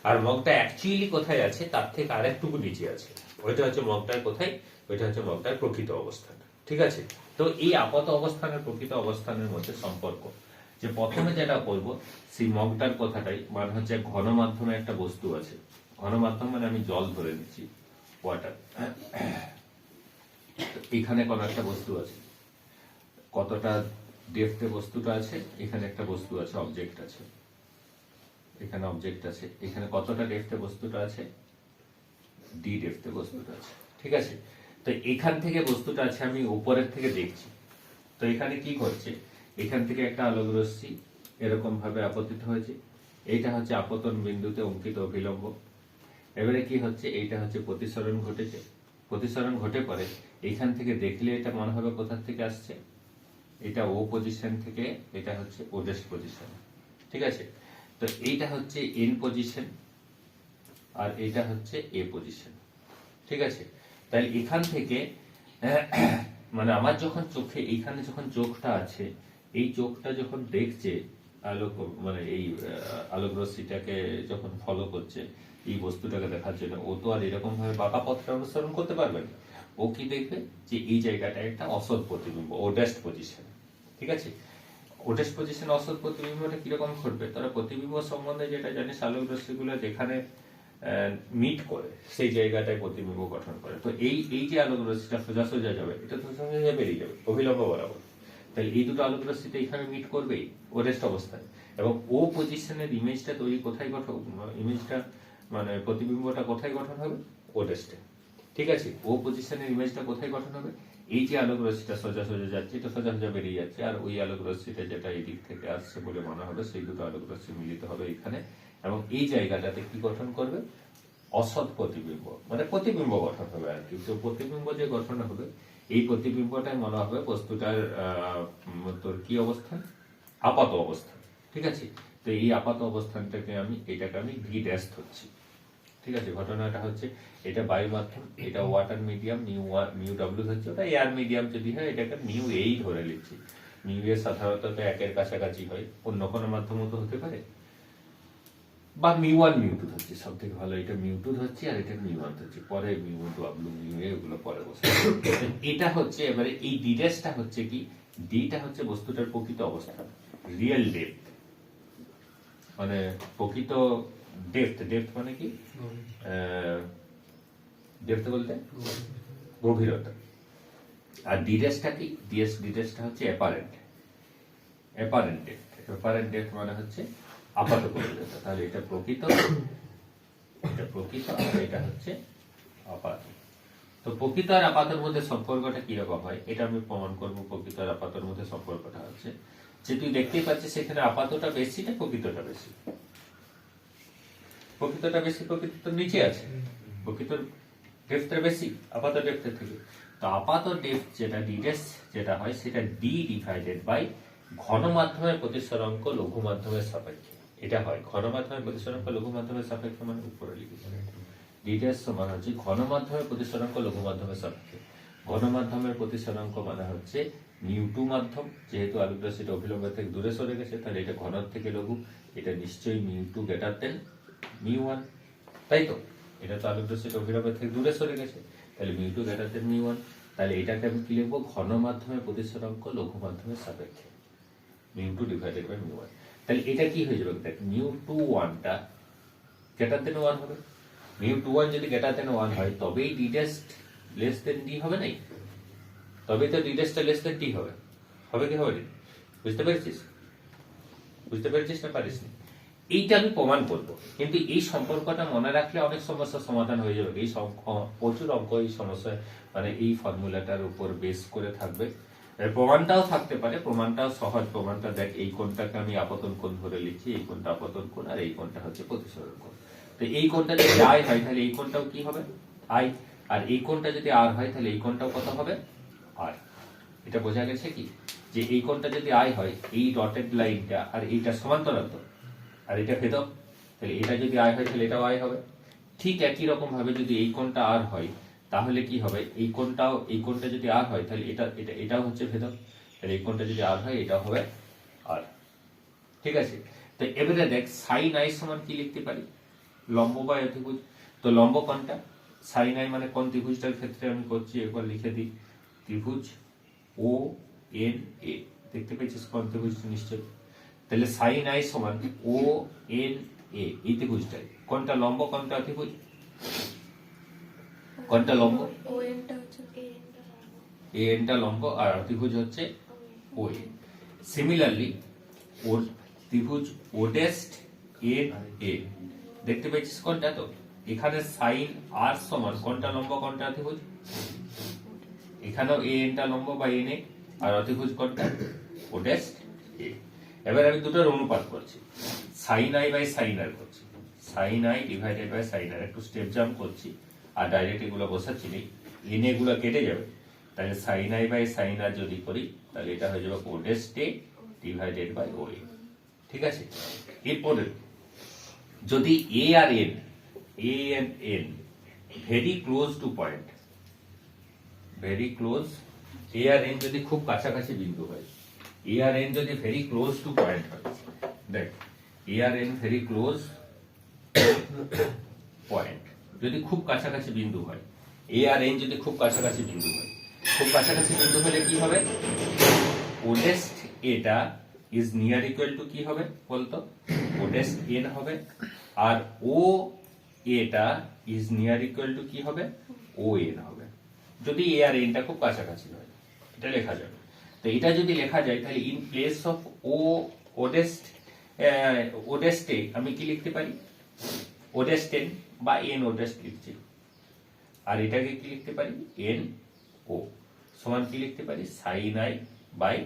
আর মগটা অ্যাকচুয়ালি কোথায় আছে তার থেকে আরেকটুকু নিচে আছে, ওইটা হচ্ছে মগটার কোথায়, ওইটা হচ্ছে মগটার প্রকৃত অবস্থান। ঠিক আছে, তো এই আপাত অবস্থানের প্রকৃত অবস্থানের মধ্যে সম্পর্ক, যে প্রথমে যেটা করব সেই মগটার কথাটাই, মানে হচ্ছে ঘন মাধ্যমে একটা বস্তু আছে, ঘন মাধ্যম মানে আমি জল ধরে নিচ্ছি, ওয়াটার, এখানে কোন একটা বস্তু আছে, কতটা ডেপথে বস্তুটা আছে, এখানে একটা বস্তু আছে, অবজেক্ট আছে, এখানে অবজেক্ট আছে, এখানে কতটা ডেপথে বস্তুটা আছে, ডি ডেপথে বস্তুটা আছে। ঠিক আছে, তো এখান থেকে বস্তুটা আছে, আমি উপরের থেকে দেখছি, তো এখানে কি করছে, এখান থেকে একটা আলোক রশ্মি এরকম ভাবে আপতিত হয়েছে, এইটা হচ্ছে আপতন বিন্দুতে অঙ্কিত অভিলম্ব। এবারে কি হচ্ছে, এইটা হচ্ছে প্রতিসরণ ঘটেছে, প্রতিসরণ ঘটে পরে এইখান থেকে দেখলে এটা মনে হবে কোথা থেকে আসছে, এটা ও পজিশন থেকে, এটা হচ্ছে ও ডেস্ট পজিশন। ঠিক আছে, তো এইটা হচ্ছে এন পজিশন আর এটা হচ্ছে এ পজিশন। ঠিক আছে, তাহলে এখান থেকে মানে আমার যখন চোখে এইখানে যখন চোখটা আছে, এই চোখটা যখন দেখছে আলোক, মানে এই আলোক রশ্মিটাকে যখন ফলো করছে এই বস্তুটাকে দেখার জন্য, ও তো আর এরকম ভাবে বাঁকা পথটা অনুসরণ করতে পারবে না, ও কি দেখবে যে এই জায়গাটা একটা অসৎ প্রতিবিম্ব, ওডেস্ট পজিশন। ঠিক আছে, ওডেস্ট পজিশন অসৎ প্রতিবিম্বটা কিরকম ঘটবে, তারা প্রতিবিম্ব সম্বন্ধে যেটা জানিস, আলোক রশ্মিগুলো যেখানে মিট করে সেই জায়গাটায় প্রতিবিম্ব গঠন করে। তো এই যে আলোক রশ্মিটা সোজা সোজা যাবে, এটা তো সোজা সোজা বেরিয়ে যাবে অভিলম্ব বরাবর, তাহলে এই দুটো আলোক রশ্মিটা এখানে মিট করবেই ও রেস্ট অবস্থায়, এবং ও পজিশনের ইমেজটা তৈরি কোথায় গঠন, ইমেজটা মানে প্রতিবিম্বটা কোথায় গঠন হবে, ও রেস্টে। ঠিক আছে, ও পজিশনের ইমেজটা কোথায় গঠন হবে, এই যে আলোক রশ্মিটা সোজা সোজা যাচ্ছে, এটা সোজা সোজা বেরিয়ে যাচ্ছে, আর ওই আলোক রশ্মিটা যেটা এই দিক থেকে আসছে বলে মনে হবে, সেই দুটো আলোক রশ্মি মিলিত হবে এখানে, এবং এই জায়গাটাতে কি গঠন করবে, অসৎ প্রতিবিম্ব, মানে প্রতিবিম্ব গঠন হবে আর কি। তো প্রতিবিম্ব যে গঠন হবে, এই প্রতিবিম্বটাই মনে হবে বস্তুটার তোর কি অবস্থান, আপাত অবস্থান। ঠিক আছে, তো এই আপাত অবস্থানটাকে এটাকে আমি ভি ড্যাশ ধরছি। ঠিক আছে, ঘটনাটা হচ্ছে এটা বায়ু মাধ্যম, এটা ওয়াটার মিডিয়াম, মিউ ডাব্লিউ ধরছি, ওটা এয়ার মিডিয়াম যদি হয় এটাকে মিউ এই ধরে নিচ্ছি। মিউ এ সাধারণত একের কাছাকাছি হয়, অন্য কোনো মাধ্যমও তো হতে পারে, বা মিউ ওয়ান মিউ টু ধরছি, সব থেকে ভালো এটা মিউ টু ধরছি, আর এটা মিউ ওয়ান ধরছি, পরে মিউ ডাব্লিউ মিউ এ ওগুলো পরে বসে। এটা হচ্ছে এবারে এই ডিটেলসটা হচ্ছে কি, ডিটা হচ্ছে বস্তুটার প্রকৃত অবস্থান, রিয়েল ডেপথ, মানে প্রকৃত ডেপথ। ডেপথ মানে কি, ডেপথ বলতে গভীরতা। আর ডিটেলসটা কি, ডিটেলসটা হচ্ছে apparent, apparent depth. Apparent depth মানে হচ্ছে আপাত গভীরতা। তাহলে এটা প্রকৃত, এটা প্রকৃত, আর এটা হচ্ছে আপাত। তো প্রকৃত আর আপাতের মধ্যে সম্পর্কটা কিরকম হয় এটা আমি প্রমাণ করবো। প্রকৃত আর আপাতের মধ্যে সম্পর্কটা হচ্ছে যে তুই দেখতেই পাচ্ছিস সেখানে আপাতটা বেশি না প্রকৃতটা বেশি, প্রকৃতটা বেশি, প্রকৃত নিচে আছে, প্রকৃত ডেপথটা বেশি আপাত ডেপথের থেকে। তো আপাত ডেপথ যেটা ডিডেস যেটা হয় সেটা ডি ডিভাইডেড বাই ঘন মাধ্যমের প্রতিসরাঙ্ক লঘু মাধ্যমের সাপেক্ষে। এটা হয় ঘন মাধ্যমের প্রতিসরাঙ্ক লঘু মাধ্যমের সাপেক্ষে, মানে উপরে লিখেছি ডিডেস সমান হচ্ছে ঘন মাধ্যমের প্রতিসরাঙ্ক লঘু মাধ্যমের সাপেক্ষে। ঘন মাধ্যমের প্রতিসরাঙ্ক মানে হচ্ছে মিউ টু মাধ্যম, যেহেতু আলোক রশ্মিটা অভিলম্বের থেকে দূরে সরে গেছে তাহলে এটা ঘনর থেকে লঘু, এটা নিশ্চয়ই mu two greater than mu one, তাই তো? এটা তো আলোক রশ্মিটা অভিলম্বের থেকে দূরে সরে গেছে, তাহলে mu two greater than mu one. তাহলে এটাকে আমি কি লিখবো, ঘন মাধ্যমের প্রতিসরাঙ্ক লঘু মাধ্যমের সাপেক্ষে, mu two divided by mu one. তাহলে এটা কি হয়ে যাবে, দেখ মিউ টু ওয়ানটা গ্রেটার দেন ওয়ান হবে। মিউ টু ওয়ান যদি গ্রেটার দেন ওয়ান হয় তবেই d dash less than d হবে নাই, তবেই তো ডি ড্যাশটা লেস দেন ডি হবে, হবে কি হবে? বুঝতে পেরেছিস? বুঝতে পেরেছিস না পারিস না? এইটা আমি প্রমাণ করব, কিন্তু এই সম্পর্কটা মনে রাখলে অনেক সমস্যার সমাধান হয়ে যাবে। এই প্রচুর অঙ্ক এই সমস্যায় মানে এই ফর্মুলাটার উপর বেস করে থাকবে। প্রমাণটাও থাকতে পারে, প্রমাণটাও সহজ। প্রমাণটা দেখ, এই কোণটাকে আমি আপতন কোণ ধরে লিখছি, এই কোণটা আপতন কোণ, আর এই কোণটা হচ্ছে প্রতিসরণ কোণ। তো এই কোণটা যদি আই হয় তাহলে এই কোণটাও কি হবে, আই। আর এই কোণটা যদি আর হয় তাহলে এই কোণটাও কত হবে, আর। এটা বোঝা গেছে কি, যে এই কোণটা যদি আই হয়, এই ডটেড লাইনটা আর এইটা সমান্তরাল তো, আর এটা ভেদক, তাহলে এটা যদি আই হয় তাহলে এটাও আই হবে। ঠিক একই রকম ভাবে যদি এই কোণটা আর হয় তাহলে কি হবে, এই কোণটা যদি আর হয় তাহলে এটাও হচ্ছে ভেদক, তাহলে এই কোণটা যদি আর হয় এটাও হবে আর। ঠিক আছে, তো এবারে দেখ সাইন আই সমান কি লিখতে পারি, লম্ব বা অতিভুজ। তো লম্ব কোণটা সাইন আই মানে কোন ত্রিভুজটার ক্ষেত্রে আমি করছি, একবার লিখে দিই, ত্রিভুজ ও এন এ। দেখতে পেয়েছিস কোন ত্রিভুজ নিশ্চয়? তাহলে সাইন আই সমান ও এন এ, এই ত্রিভুজটাই। কোনটা লম্ব কোনটা অতিভুজ, কোনটা লম্ব? এ এনটা লম্ব আর অতিভুজ হচ্ছে ও এ। সিমিলারলি ও ত্রিভুজ ও ড্যাশ এন এ, দেখতে পেয়েছিস কোনটা? তো এখানে সাইন আর সমান কোনটা লম্ব কোনটা অতিভুজ, এখানেও এ এনটা লম্ব বা এন এ, আর অতিভুজ কোনটা, ও ড্যাশ এ। এবার আমি দুটোর অনুপাত করছি, sine I by sine R করছি, sine I divided by sine R. একটু স্টেপ জাম্প করছি আর ডাইরেক্ট এগুলো বসাচ্ছি, এন এগুলো কেটে যাবে। তাহলে sine I by sine R যদি করি তাহলে এটা হয়ে যাবে O dash A divided by O A. ঠিক আছে, এরপরে যদি A R N, A and N very close to point, very close, A R N যদি খুব কাছাকাছি বিন্দু হয়, এ আর এন যদি ভেরি ক্লোজ টু পয়েন্ট হয়, দেখ A R N very close point, যদি খুব কাছাকাছি বিন্দু হয়, এ আর এন যদি খুব কাছাকাছি বিন্দু হয়, খুব কাছাকাছি বিন্দু হলে কি হবে, ওডেস্ট এটা ইজ নিয়ার ইকুয়াল টু কি হবে বলতো, ওডেস্ট এন হবে, আর ও এটা ইজ নিয়ার ইকুয়াল টু কি হবে, ও এন হবে, যদি এ আর এনটা খুব কাছাকাছি হয়। এটা লেখা যাবে। তো এটা যদি লেখা যায় তাহলে ইন প্লেস অফ ওডেস্টে আমি কি লিখতে পারি, ওডেস্টেন বা এন ওডেস্ট লিখছি, আর এটাকে কি লিখতে পারি, এন ও সমান কি লিখতে পারি, সাইন আই বাই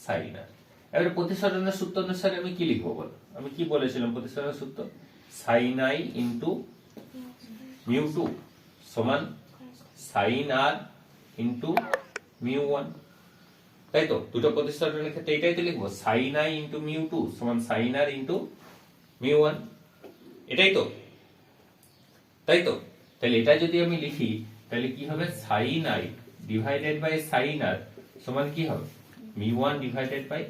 সাইন আর। এবারে প্রতিসরণের সূত্র অনুসারে আমি কি লিখবো বল, আমি কি বলেছিলাম প্রতিসরণের সূত্র, sine i into mu two সমান sine r into mu one, তাই তো? দুটো প্রতিসরণের ক্ষেত্রে এটাই তো লিখবো, sine i into mu two সমান sine r into mu one, এটাই তো, তাই তো? তাহলে এটা যদি আমি লিখি তাহলে কি হবে, sine I divided by sine R সমান কি হবে, mu one divided by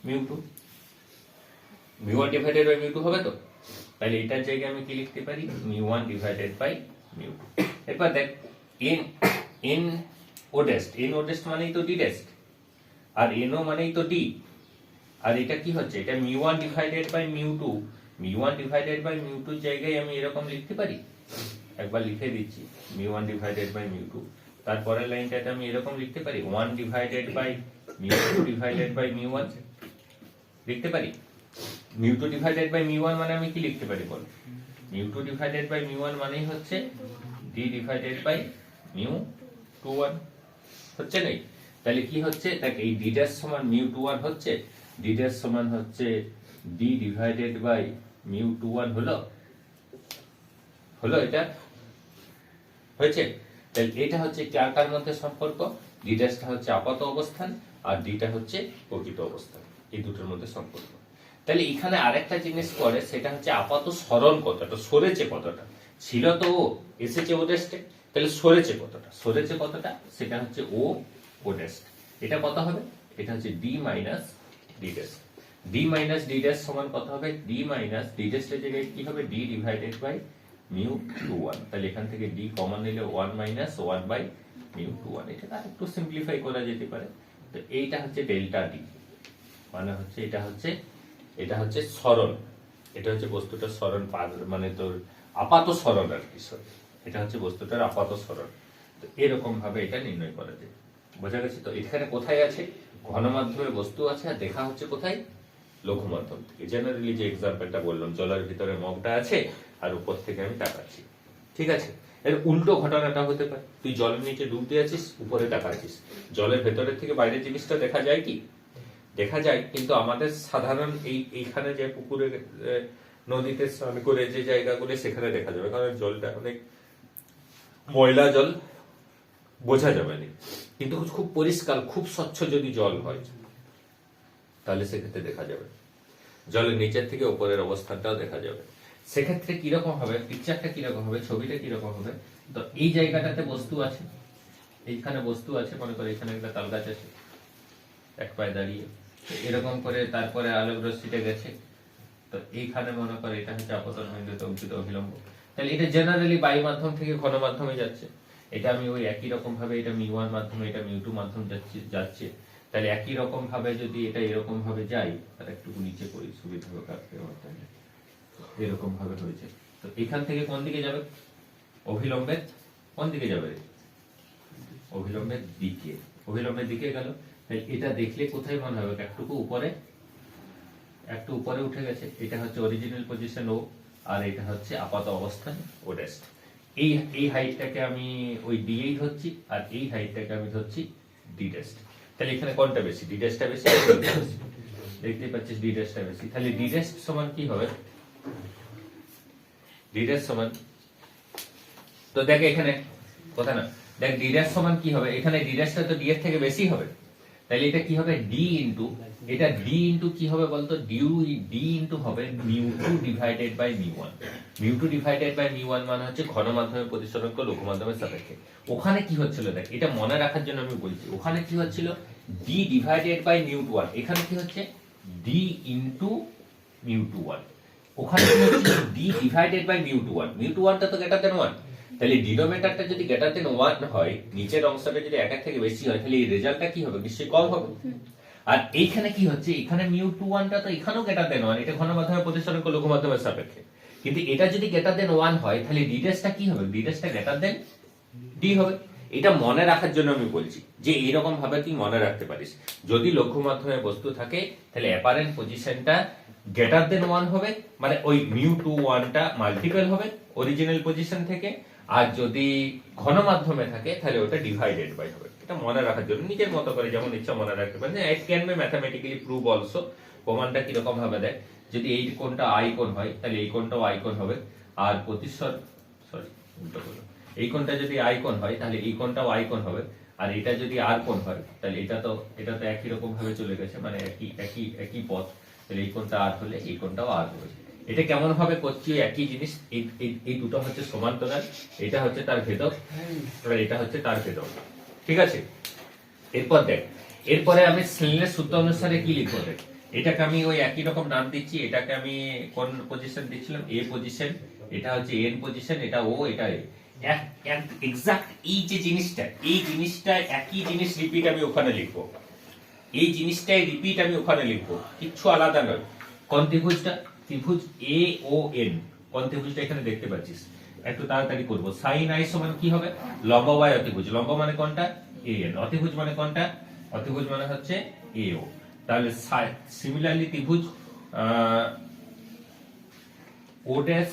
mu two, mu one divided by mu two হবে তো? তাহলে এটার জায়গায় আমি কি লিখতে পারি, mu one divided by mu two. এরপর দেখ এন ওডেস্ট মানেই তো ডি ডেস্ট, আর এনও মানেই তো ডি, আর এটা কি হচ্ছে, এটা mu one divided by mu two, mu one divided by mu টুর জায়গায় আমি এরকম লিখতে পারি, একবার লিখে দিচ্ছি, mu one divided by mu two, তারপরের লাইনটাতে আমি এরকম লিখতে পারি, one divided by mu two divided by mu one লিখতে পারি। Mu two divided by mu one মানে আমি কি লিখতে পারি বল, mu two divided by mu one মানেই হচ্ছে D divided by mu two one, হচ্ছে নাকি? তাহলে কি হচ্ছে, দেখ এই ডি ড্যাশ সমান মিউ টু ওয়ান হচ্ছে, ডি ড্যাশ সমান হচ্ছে D divided by mu two one হলো, এটা হয়েছে। তাহলে এটা হচ্ছে কার মধ্যে সম্পর্ক, ডি ড্যাশটা হচ্ছে আপাত অবস্থান আর ডিটা হচ্ছে প্রকৃত অবস্থান, এই দুটোর মধ্যে সম্পর্ক। তাহলে এখানে আরেকটা জিনিস করে, সেটা হচ্ছে আপাত সরণ কতটা, সরেছে কতটা, ছিল তো ও, এসেছে ওডেস্টে, তাহলে সরেছে কতটা, সেটা হচ্ছে ওডেস্ট। এটা কত হবে, এটা হচ্ছে D minus D dash, D minus D dash সমান কত হবে, ডি মাইনাস ডি ড্যাশের জায়গায় কি হবে, d divided by mu two one, তাহলে এখান থেকে ডি কমন নিলে one minus one by mu two one, এটা একটু সিম্পলিফাই করা যেতে পারে। তো এইটা হচ্ছে ডেল্টা ডি, মানে হচ্ছে এটা হচ্ছে সরণ, এটা হচ্ছে বস্তুটার সরণ, মানে তোর আপাত সরণ আর কি, এটা হচ্ছে বস্তুটার আপাত সরণ। তো এরকম ভাবে এটা নির্ণয় করা যায়, বোঝা গেছে তো? এখানে কোথায় আছে, ঘন মাধ্যমে বস্তু আছে, আর দেখা হচ্ছে কোথায়, লঘু মাধ্যম থেকে। জেনারেলি যে এক্সাম্পলটা বললাম, জলের ভিতরে মগটা আছে আর উপর থেকে আমি তাকাচ্ছি, ঠিক আছে? এর উল্টো ঘটনাটা হতে পারে, তুই জলের নিচে ডুব দিয়ে আছিস, উপরে তাকাচ্ছিস, জলের ভেতরের থেকে বাইরের জিনিসটা দেখা যায় কি, দেখা যায়, কিন্তু আমাদের সাধারণ এইখানে যে পুকুরে নদীতে স্নান করে যে জায়গাগুলো, সেখানে দেখা যাবে, কারণ জলটা অনেক ময়লা জল, বোঝা যাবে না। কিন্তু খুব পরিষ্কার, খুব স্বচ্ছ যদি জল হয়, তাহলে সেক্ষেত্রে দেখা যাবে, জলের নিচের থেকে উপরের অবস্থানটাও দেখা যাবে। সেক্ষেত্রে কিরকম হবে, পিকচারটা কিরকম হবে, ছবিটা কিরকম হবে, তো এই জায়গাটাতে বস্তু আছে, এইখানে বস্তু আছে, মনে করে এখানে একটা তাল গাছ আছে, এক পায়ে দাঁড়িয়ে এরকম করে, তারপরে আলোক রশ্মিটা গেছে, তো এইখানে মনে করে এটা হচ্ছে আপতন বিন্দুতে অঙ্কিত অভিলম্ব। তাহলে এটা জেনারেলি বায়ু মাধ্যম থেকে ঘন মাধ্যমে যাচ্ছে, এটা আমি ওই একই রকম ভাবে, এটা মিউ ওয়ান মাধ্যমে, এটা মিউ টু মাধ্যম যাচ্ছে, তাহলে একই রকম ভাবে যদি এটা এরকম ভাবে যাই, তাহলে একটু নিচে করি, সুবিধা হবে কাটতে, এরকম ভাবে হয়েছে। তো এখান থেকে কোন দিকে যাবে, অভিলম্বের কোন দিকে যাবে, অভিলম্বের দিকে গেল। এটা দেখলে কোথায় মনে হবে, একটু উপরে উঠে গেছে, এটা হচ্ছে অরিজিনাল পজিশন ও, আর এটা হচ্ছে আপাত অবস্থান ওডেস্ট। এই হাইটটাকে আমি ওই ডি এই ধরছি, আর এই হাইটটাকে আমি ধরছি ডি ডেস্ট। তাহলে এখানে কোনটা বেশি, ডি ডেস্টটা বেশি, দেখতে পাচ্ছিস ডি ডেস্টটা বেশি। তাহলে ডি ডেস্ট সমান কি হবে, ডি ডেস্ট সমান, তো দেখ এখানে কথা না, দেখ ডি ডেস্ট সমান কি হবে, এখানে ডি ডেস্টটা তো ডি এর থেকে বেশি হবে, তাহলে এটা কি হবে, ডি ইন্টু, এটা ডি ইন্টু কি হবে বলতো, ডি ইন্টু হবে mu two divided by mu one. Mu two divided by mu one মানে হচ্ছে ঘন মাধ্যমে প্রতিসরণ লঘু মাধ্যমের সাপেক্ষে। ওখানে কি হচ্ছিল দেখ, এটা মনে রাখার জন্য আমি বলছি, ওখানে কি হচ্ছিল, d divided by mu two one, এখানে কি হচ্ছে d into mu two one, ওখানে কি হচ্ছে D divided by mu two one, mu two ওয়ানটা তো গ্রেটার দেন ওয়ান, তাহলে ডিনোমিনেটরটা যদি গ্রেটার দেন ওয়ান হয়, নিচের অংশটা যদি একের থেকে বেশি হয়, তাহলে এই রেজাল্টটা কি হবে, নিশ্চয়ই কম হবে। আর এইখানে কি হচ্ছে, এখানে মিউ টু ওয়ানটা তো এখানেও গ্রেটার দেন ওয়ান, এটা ঘন মাধ্যমে প্রতিসরণ লঘু মাধ্যমের সাপেক্ষে, কিন্তু এটা যদি গ্রেটার দেন ওয়ান হয়, তাহলে ডি ডেস্টটা কি হবে, ডি ডেস্টটা গ্রেটার দেন ডি হবে। এটা মনে রাখার জন্য আমি বলছি যে এইরকম ভাবে তুই মনে রাখতে পারিস। যদি লঘু মাধ্যমে বস্তু থাকে তাহলে অ্যাপারেন্ট পজিশনটা গ্রেটার দেন 1 হবে, মানে ওই μ2 টা মাল্টিপল হবে অরিজিনাল পজিশন থেকে। আর যদি ঘন মাধ্যমে থাকে তাহলে ওটা ডিভাইডেড বাই হবে। এটা মনে রাখার জন্য নিজের মতো করে যেমন ইচ্ছা মনে রাখতে পারেন। It can be mathematically prove also. প্রমাণটা কিরকম ভাবে দেয়, যদি এই কোণটা আই কোণ হয় তাহলে এই কোণটাও আই কোণ হবে। আর এই কোণটা যদি আই কোণ হয় তাহলে এই কোণটাও আই কোণ হবে। আর এটা যদি আর কোণ হয় তাহলে এটা তো একই রকম ভাবে চলে গেছে, মানে একই পথ। তাহলে এই কোণটা আর হলে এই কোণটাও আর হবে। এটা কেমন ভাবে করছি, একই জিনিস। এই দুটো হচ্ছে সমান্তরাল, এটা হচ্ছে তার ভেদক, আর এটা হচ্ছে তার ভেদক। ঠিক আছে, এরপর দেখ, এরপরে আমি স্নেলের সূত্র অনুসারে কি লিখবো দেখ। এটাকে আমি ওই একই রকম নাম দিচ্ছি। এটাকে আমি কোন পজিশন দিচ্ছিলাম, এ পজিশন। এটা হচ্ছে এন পজিশন, এটা ও, এটা এ। এক্সাক্ট এই যে জিনিসটা, এই জিনিসটা একই জিনিস রিপিট আমি ওখানে লিখবো। এই জিনিসটাই রিপিট আমি ওখানে লিখবো, কিচ্ছু আলাদা নয়। কোন ত্রিভুজটা, ত্রিভুজ এ ও এন, কোন ত্রিভুজটা এখানে দেখতে পাচ্ছিস। একটু তাড়াতাড়ি করবো। সাইন আই সমান কি হবে, লম্ব বাই অতিভুজ। লম্ব মানে কোনটা, এ এন। অতিভুজ মানে কোনটা, অতিভুজ মানে হচ্ছে এ ও। তাহলে সিমিলারলি ত্রিভুজ ও ড্যাশ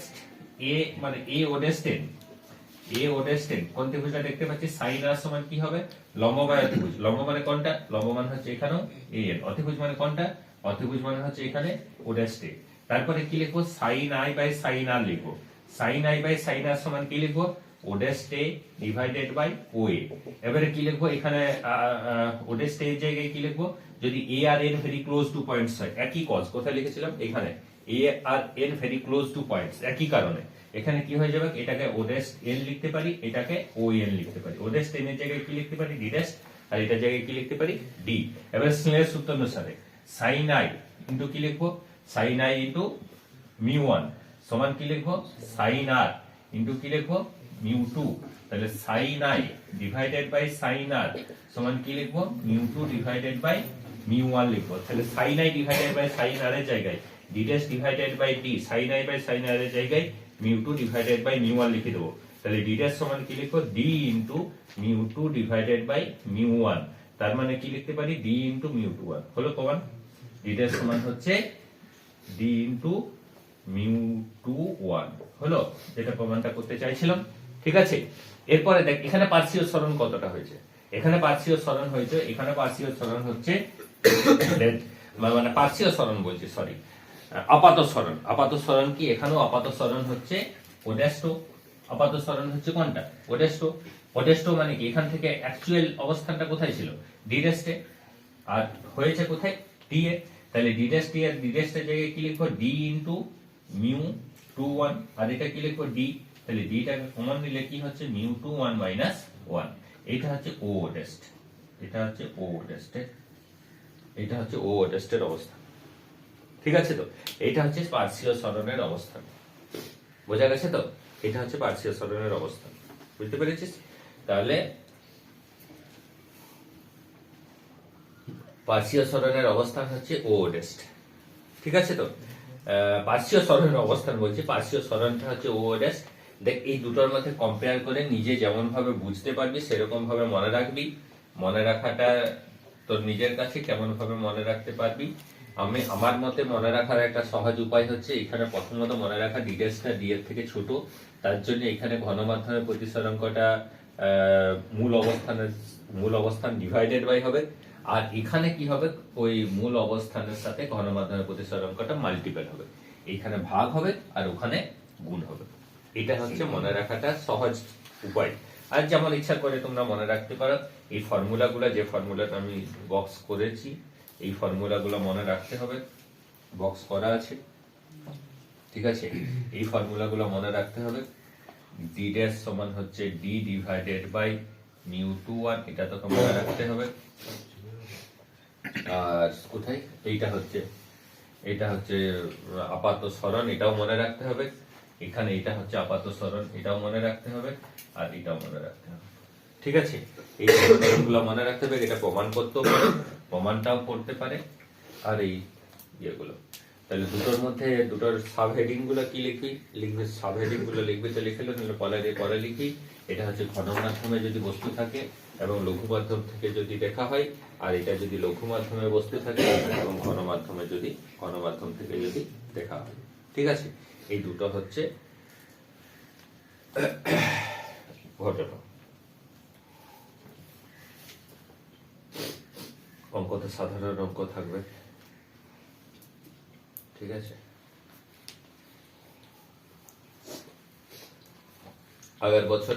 এ, মানে এ ও ড্যাশ টেন, এ ও ড্যাশ টেন, কোন ত্রিভুজটা দেখতে পাচ্ছি। সাইন আর সমান কি হবে, লম্ব বাই অতিভুজ। লম্ব মানে কোনটা, লম্ব মানে হচ্ছে এখানেও এ এন। অতিভুজ মানে কোনটা, অতিভুজ মানে হচ্ছে এখানে ও ড্যাশ টেন। তারপরে কি লিখবো, সাইন আই বাই সাইন আর লিখবো। Sine I by sine R সমান কি লিখবো, ও dash ten divided by O এ। এবারে কি লিখবো, এখানে ও ড্যাশ টেন এর জায়গায় কি লিখবো, যদি A R N very close to points হয়, একই কজ কোথায় লিখেছিলাম, এখানে A R N very close to points, একই কারণে এখানে কি হয়ে যাবে, এটাকে ও ড্যাশ এন লিখতে পারি, এটাকে ও এন লিখতে পারি। ও ড্যাশ টেন এর জায়গায় কি লিখতে পারি, ডি ড্যাশ, আর এটার জায়গায় কি লিখতে পারি, ডি। এবারে স্নেলের সূত্র অনুসারে সাইন আই ইনটু কি লিখবো, sine I into mu one সমান কি লিখবো, সাইন আর ইনটু কি লিখবো, মিউ টু। তাহলে sine I divided by sine R সমান কি লিখবো, mu two divided by mu one লিখবো। তাহলে sine I divided by sine R এর জায়গায় D dash divided by D, sine I by sine R এর জায়গায় mu two divided by mu one লিখে দেবো। তাহলে ডি ড্যাশ সমান কি লিখবো, D into mu two divided by mu one. তার মানে কি লিখতে পারি, d into mu two one. হলো প্রমাণ। ডি ড্যাশ সমান হচ্ছে d into mu two one. হলো, যেটা প্রমাণটা করতে চাইছিলাম। ঠিক আছে, এরপরে দেখ এখানে পার্শ্বীয় সরণ কতটা হয়েছে। এখানে পার্শ্বীয় সরণ হয়েছে, এখানে পার্শ্বীয় সরণ হচ্ছে মানে পার্শ্বীয় সরণ বলছি, সরি, আপাত সরণ। আপাত সরণ কি, এখানেও আপাত সরণ হচ্ছে ও ড্যাশ টু। আপাত সরণ হচ্ছে কোনটা, ও ড্যাশ টু। ও ড্যাশ টু মানে কি, এখান থেকে অ্যাকচুয়াল অবস্থানটা কোথায় ছিল, ডি ড্যাশে, আর হয়েছে কোথায়, ডি এ। তাহলে ডি ড্যাশ ডি এর, ডি ড্যাশের জায়গায় কি লিখবো, D into mu two one. আর এটা কি লিখবো, ডি। তাহলে ডিটাকে কমন নিলে কি হচ্ছে, mu two one minus one. এটা হচ্ছে ও ড্যাশ, এটা হচ্ছে ও ড্যাশ, এটা হচ্ছে ও ড্যাশের অবস্থান। ঠিক আছে, তো এটা হচ্ছে পার্শ্বীয় সরণের অবস্থান। বোঝা গেছে তো, এটা হচ্ছে পার্শ্বীয় সরণের অবস্থান। বুঝতে পেরেছিস? তাহলে পার্শ্বীয় সরণের অবস্থান হচ্ছে ও ড্যাশ। ঠিক আছে, তো পার্শ্বীয় সরণের অবস্থান বলছি, পার্শ্বীয় সরণটা হচ্ছে ও ড্যাশ। দেখ এই দুটোর মধ্যে কম্পেয়ার করে নিজে যেমন ভাবে বুঝতে পারবি সেরকম ভাবে মনে রাখবি। মনে রাখাটা তোর নিজের কাছে, কেমন ভাবে মনে রাখতে পারবি। আমার মতে মনে রাখার একটা সহজ উপায় হচ্ছে, এখানে প্রথমত মনে রাখা ডি ড্যাশটা ডি এর থেকে ছোট, তার জন্য এখানে ঘন মাধ্যমের প্রতিসরাঙ্কটা মূল অবস্থান ডিভাইডেড বাই হবে। আর এখানে কি হবে, ওই মূল অবস্থানের সাথে ঘন মাধ্যমের প্রতিসরাঙ্কটা মাল্টিপল হবে। এখানে ভাগ হবে আর ওখানে গুণ হবে। এটা হচ্ছে মনে রাখাটা সহজ উপায়। আর যেমন ইচ্ছা করে তোমরা মনে রাখতে পারো। এই ফর্মুলাগুলো, যে ফর্মুলাটা আমি বক্স করেছি, এই ফর্মুলাগুলো মনে রাখতে হবে, বক্স করা আছে। ঠিক আছে, এই ফর্মুলাগুলো মনে রাখতে হবে। ডি ড্যাশ সমান হচ্ছে D divided by mu two one, এটা তোকে মনে রাখতে হবে। আর কোথায়, এটা হচ্ছে আপাত সরণ, এটাও মনে রাখতে হবে। এখানে এটা হচ্ছে আপাত সরণ, এটাও মনে রাখতে হবে। আর এটাও মনে রাখতে হবে। ঠিক আছে, এই সরণগুলো মনে রাখতে হবে। এটা প্রমাণ করতেও পারে, প্রমাণটাও করতে পারে। আর এই ইয়েগুলো, তাহলে দুটোর মধ্যে দুটোর সাব হেডিং গুলো কি লিখবি, লিখবি সাব হেডিং গুলো লিখবি তো লিখে লো, নাহলে পরে লিখবি। এটা হচ্ছে ঘন মাধ্যমে যদি বস্তু থাকে এবং লঘু মাধ্যম থেকে যদি দেখা হয়, আর এটা যদি লঘু মাধ্যমে বস্তু থাকে এবং ঘন মাধ্যম থেকে যদি দেখা হয়। ঠিক আছে, এই দুটো হচ্ছে ঘটনা। অঙ্ক তো সাধারণ অঙ্ক থাকবে। ঠিক আছে,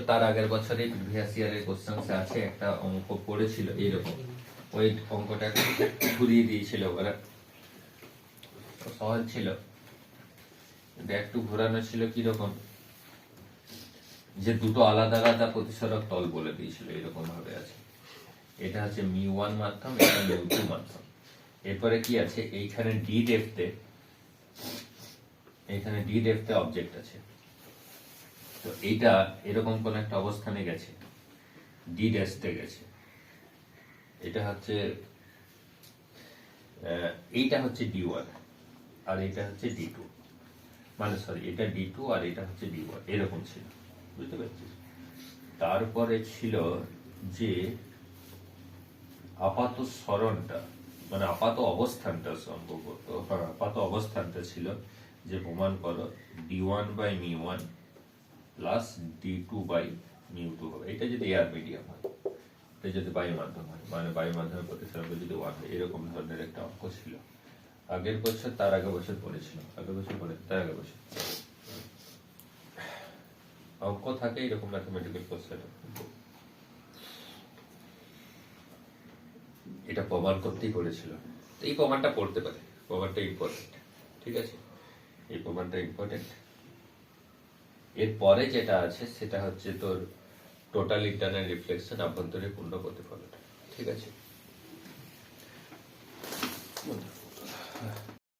তার আগের বছরে প্রিভিয়াস ইয়ারের কোশ্চেন্স আছে, একটা অঙ্ক পড়েছিল এইরকম, ওই অঙ্কটা ঘুরিয়ে দিয়েছিল ওরা, সহজ ছিল কিন্তু একটু ঘোরানো ছিল কিরকম, যে দুটো আলাদা আলাদা প্রতিসরক তল বলে দিয়েছিল, এরকম ভাবে আছে। এটা হচ্ছে μ1 মাধ্যম, এটা μ2 মাধ্যম। এরপরে কি আছে, এইখানে ডি ডেপথে অবজেক্ট আছে। তো এইটা এরকম কোন একটা অবস্থানে গেছে, ডি ড্যাশে গেছে। এটা হচ্ছে এইটা হচ্ছে D1 আর এটা হচ্ছে D2, মানে সরি এটা D2 আর এটা হচ্ছে D1, এরকম ছিল, বুঝতে পারছিস? তারপরে ছিল যে আপাত সরণটা, মানে আপাত অবস্থানটা সম্ভবত, আপাত অবস্থানটা ছিল যে প্রমাণ করো D1/μ1 প্লাস D2/μ2 হবে। এটা যদি এয়ার মিডিয়াম হয়, এটা যদি বায়ু মাধ্যম হয়, মানে বায়ু মাধ্যমের প্রতিসরণ যদি 1 হয়, এরকম ধরনের একটা অঙ্ক ছিল আগের বছর, তার আগের বছর পড়েছিল, তার আগের বছর অঙ্ক থাকে এরকম ম্যাথমেটিক্যাল কোশ্চেন। এটা প্রমাণ করতেই বলেছিল, এই প্রমাণটা পড়তে পারে, প্রমাণটা ইম্পর্টেন্ট। ঠিক আছে, এই প্রমাণটা ইম্পর্টেন্ট। এরপরে যেটা আছে সেটা হচ্ছে তোর টোটাল ইন্টারনাল রিফ্লেকশন, আভ্যন্তরীণ পূর্ণ প্রতিফলন। ঠিক আছে।